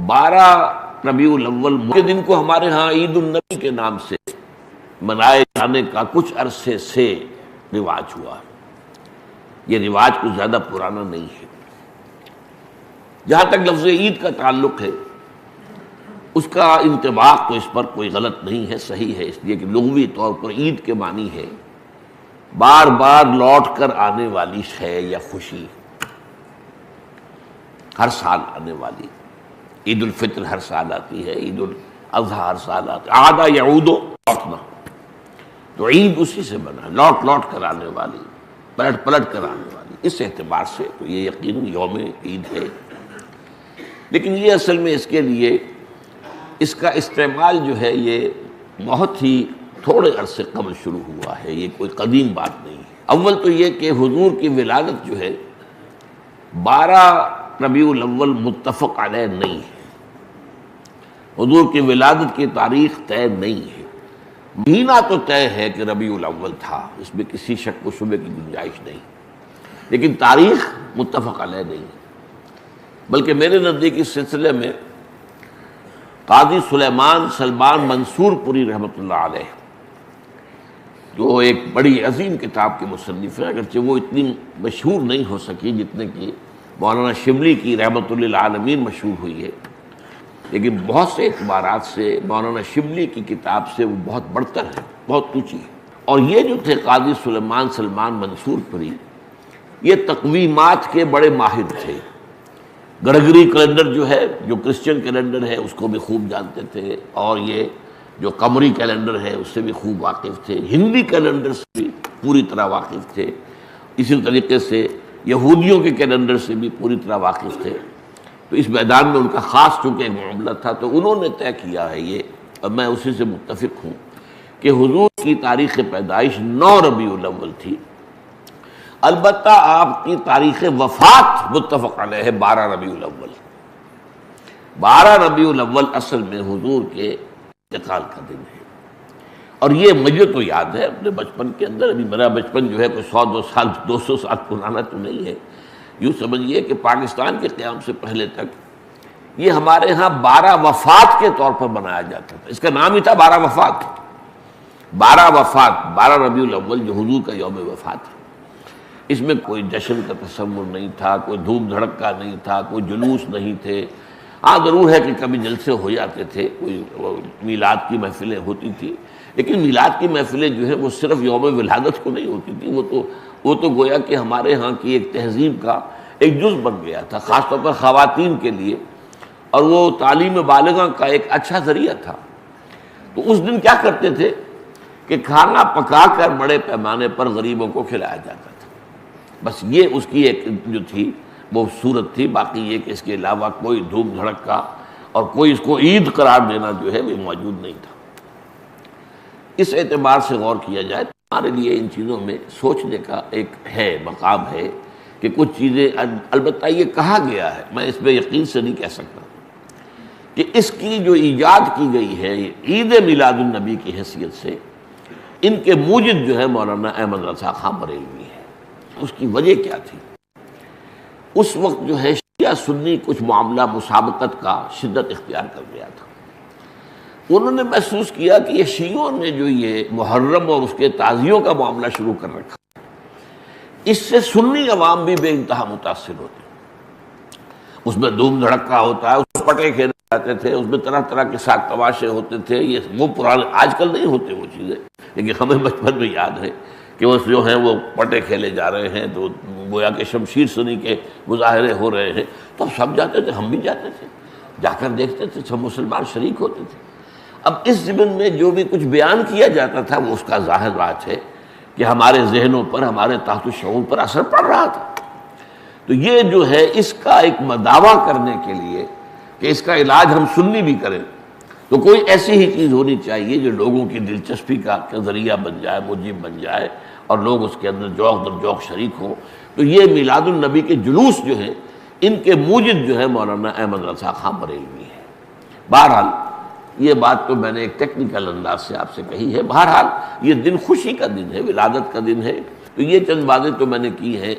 12 ربیع الاول کے دن کو ہمارے ہاں عید النبی کے نام سے منائے جانے کا کچھ عرصے سے رواج ہوا۔ یہ رواج کچھ زیادہ پرانا نہیں ہے۔ جہاں تک لفظ عید کا تعلق ہے، اس کا انطباق تو اس پر کوئی غلط نہیں ہے، صحیح ہے، اس لیے کہ لغوی طور پر عید کے معنی ہے بار بار لوٹ کر آنے والی شے یا خوشی، ہر سال آنے والی۔ عید الفطر ہر سال آتی ہے، عید الاضحیٰ ہر سال آتی ہے، عاد یعود، لوٹنا، تو عید اسی سے بنا، لوٹ لوٹ کر آنے والی، پلٹ پلٹ کر آنے والی۔ اس اعتبار سے تو یہ یقیناً یوم عید ہے، لیکن یہ اصل میں اس کے لیے اس کا استعمال جو ہے یہ بہت ہی تھوڑے عرصے قبل شروع ہوا ہے، یہ کوئی قدیم بات نہیں ہے۔ اول تو یہ کہ حضور کی ولادت جو ہے 12 ربیع الاول متفق علیہ نہیں ہے، حضور کی ولادت کی تاریخ طے نہیں ہے۔ مہینہ تو طے ہے کہ ربیع الاول تھا، اس میں کسی شک و شبے کی گنجائش نہیں، لیکن تاریخ متفق علیہ نہیں ہے۔ بلکہ میرے نزدیک اس سلسلے میں قاضی سلیمان سلمان منصور پوری رحمۃ اللہ علیہ، جو ایک بڑی عظیم کتاب کے مصنف ہیں، اگرچہ وہ اتنی مشہور نہیں ہو سکی جتنے کہ مولانا شبلی کی رحمۃ للعالمین مشہور ہوئی ہے، لیکن بہت سے اعتبارات سے مولانا شبلی کی کتاب سے وہ بہت بڑھتر ہے، بہت اونچی ہے۔ اور یہ جو تھے قاضی سلیمان سلمان منصور پوری، یہ تقویمات کے بڑے ماہر تھے۔ گرگری کیلنڈر جو ہے، جو کرسچن کیلنڈر ہے، اس کو بھی خوب جانتے تھے، اور یہ جو قمری کیلنڈر ہے اس سے بھی خوب واقف تھے، ہندی کیلنڈر سے بھی پوری طرح واقف تھے، اسی طریقے سے یہودیوں کے کیلنڈر سے بھی پوری طرح واقف تھے۔ تو اس میدان میں ان کا خاص چونکہ ایک معاملہ تھا، تو انہوں نے طے کیا ہے یہ، اور میں اسی سے متفق ہوں، کہ حضور کی تاریخ پیدائش 9 ربیع الاول تھی۔ البتہ آپ کی تاریخ وفات متفق علیہ ہے 12 ربیع الاول۔ 12 ربیع الاول اصل میں حضور کے انتقال کا دن ہے، اور یہ مجھے تو یاد ہے اپنے بچپن کے اندر، ابھی میرا بچپن جو ہے کوئی 200 سال پرانا تو نہیں ہے، یوں سمجھیے کہ پاکستان کے قیام سے پہلے تک یہ ہمارے ہاں 12 وفات کے طور پر منایا جاتا تھا۔ اس کا نام ہی تھا 12 وفات، 12 وفات، 12 ربیع الاول جو حضور کا یوم وفات ہے۔ اس میں کوئی جشن کا تصور نہیں تھا، کوئی دھوم دھڑکا نہیں تھا، کوئی جلوس نہیں تھے۔ ہاں ضرور ہے کہ کبھی جلسے ہو جاتے تھے، کوئی میلاد کی محفلیں ہوتی تھیں، لیکن میلاد کی محفلیں جو ہیں وہ صرف یوم ولادت کو نہیں ہوتی تھی، وہ تو گویا کہ ہمارے ہاں کی ایک تہذیب کا ایک جز بن گیا تھا، خاص طور پر خواتین کے لیے، اور وہ تعلیم بالغہ کا ایک اچھا ذریعہ تھا۔ تو اس دن کیا کرتے تھے کہ کھانا پکا کر بڑے پیمانے پر غریبوں کو کھلایا جاتا تھا، بس یہ اس کی ایک جو تھی وہ صورت تھی۔ باقی یہ کہ اس کے علاوہ کوئی دھوم دھڑکا اور کوئی اس کو عید قرار دینا جو ہے وہ موجود نہیں تھا۔ اس اعتبار سے غور کیا جائے تو ہمارے لیے ان چیزوں میں سوچنے کا ایک ہے، مقام ہے کہ کچھ چیزیں، البتہ یہ کہا گیا ہے، میں اس پہ یقین سے نہیں کہہ سکتا، کہ اس کی جو ایجاد کی گئی ہے عید میلاد النبی کی حیثیت سے، ان کے موجد جو ہے مولانا احمد رضا خان بریلوی ہے۔ اس کی وجہ کیا تھی؟ اس وقت جو ہے شیعہ سنی کچھ معاملہ مسابقت کا شدت اختیار کر گیا تھا۔ انہوں نے محسوس کیا کہ یہ شیعوں نے جو یہ محرم اور اس کے تعزیوں کا معاملہ شروع کر رکھا، اس سے سنی عوام بھی بے انتہا متاثر ہوتے، اس میں دھوم دھڑکا ہوتا ہے، اس میں پٹے کھیلے جاتے تھے، اس میں طرح طرح کے ساتھ تماشے ہوتے تھے، یہ وہ پرانے، آج کل نہیں ہوتے وہ چیزیں، لیکن ہمیں بچپن میں یاد ہے کہ وہ جو ہیں وہ پٹے کھیلے جا رہے ہیں، تو گویا کہ شمشیر سنی کے مظاہرے ہو رہے ہیں، تو ہم سب جاتے تھے، ہم بھی جاتے تھے، جا کر دیکھتے تھے، سب مسلمان شریک ہوتے تھے۔ اب اس ضمن میں جو بھی کچھ بیان کیا جاتا تھا وہ اس کا ظاہر بات ہے کہ ہمارے ذہنوں پر، ہمارے تحت الشعور پر اثر پڑ رہا تھا۔ تو یہ جو ہے اس کا ایک دعویٰ کرنے کے لیے کہ اس کا علاج ہم سنی بھی کریں، تو کوئی ایسی ہی چیز ہونی چاہیے جو لوگوں کی دلچسپی کا ذریعہ بن جائے، موجب بن جائے، اور لوگ اس کے اندر ذوق در ذوق شریک ہوں۔ تو یہ میلاد النبی کے جلوس جو ہیں، ان کے موجد جو ہے مولانا احمد رضا خان بریلوی ہے۔ بہرحال یہ بات تو میں نے ایک ٹیکنیکل انداز سے آپ سے کہی ہے، بہرحال یہ دن خوشی کا دن ہے، ولادت کا دن ہے، تو یہ چند باتیں تو میں نے کی ہیں۔